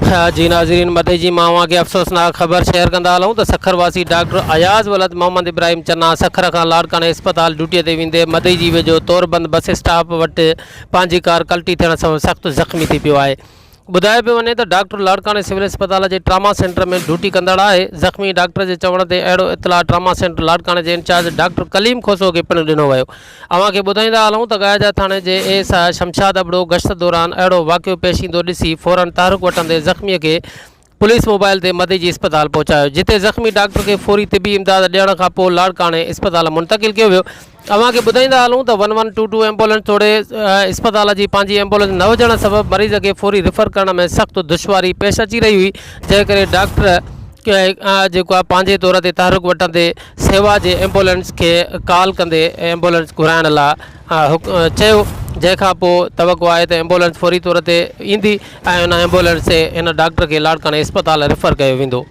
हाँ जी नाज़रीन, मदई जी मावा के अफ़सोसनाक ख़बर शेयर कंदा हलूं त सखरवासी डॉक्टर अयाज़ वलद मोहम्मद इब्राहिम चन्ना सखर खां लाड़काने अस्पताल ड्यूटीअ ते वेंदे मदई जी वेझो तोरबंद बस स्टॉप वटि पंहिंजी कार कल्टी थियण सां सख़्तु ज़ख़्मी थी पियो आहे। ॿुधायो पियो वञे त डॉक्टर लाड़काने सिविल अस्पताल जे ट्रामा सेंटर में ड्यूटी कंदड़ आहे। ज़ख़्मी डॉक्टर जे चवण ते अहिड़ो इतला ट्रामा सेंटर लाड़काने जे इंचार्ज डॉक्टर कलीम खोसो खे पिणु ॾिनो वियो। अव्हां खे ॿुधाईंदा हलूं त गायजा थाणे जे एएसआई शमशाद अबड़ो गश्त दौरान अहिड़ो वाक़ियो पेश ईंदो ॾिसी फ़ौरन तहरुक वठंदे ज़ख़्मीअ खे पुलिस मोबाइल ते मदई जी अस्पताल पहुचायो, जिते ज़ख़्मी डॉक्टर खे फौरी तिबी इमदाद ॾियण खां पोइ लाड़काने अस्पताल मुंतक़िल कयो वियो। अव्हां खे ॿुधाईंदा हलूं त 1122 एम्बुलेंस तोड़े अस्पताल जी पंहिंजी एम्बुलेंस न हुजण सबबि मरीज़ खे फौरी रिफ़र करण में सख़्तु दुश्वारी पेश अची रही हुई, जंहिं करे डॉक्टर जेको आहे पंहिंजे तौर ते तहरुक वठंदे सेवा जे एम्बुलेंस खे कॉल कंदे एम्बुलेंस घुराइण लाइ चयो, जंहिंखां पोइ तवक़ो आहे त एम्बुलेंस फौरी तौर ते ईंदी ऐं उन एम्बुलेंस से इन डॉक्टर खे लाड़काने अस्पताल रिफ़र कयो वेंदो।